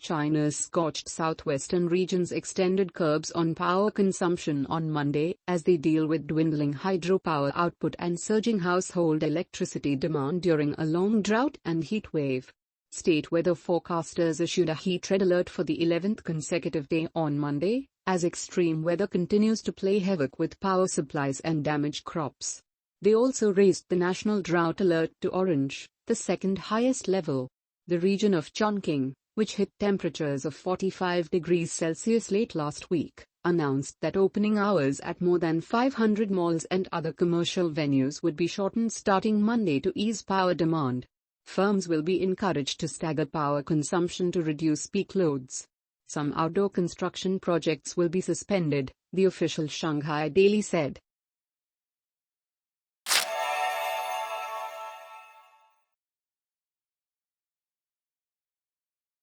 China's scorched southwestern regions extended curbs on power consumption on Monday, as they deal with dwindling hydropower output and surging household electricity demand during a long drought and heat wave. State weather forecasters issued a heat red alert for the 11th consecutive day on Monday, as extreme weather continues to play havoc with power supplies and damage crops. They also raised the national drought alert to orange, the second highest level. The region of Chongqing, which hit temperatures of 45 degrees Celsius late last week, announced that opening hours at more than 500 malls and other commercial venues would be shortened starting Monday to ease power demand. Firms will be encouraged to stagger power consumption to reduce peak loads. Some outdoor construction projects will be suspended, the official Shanghai Daily said.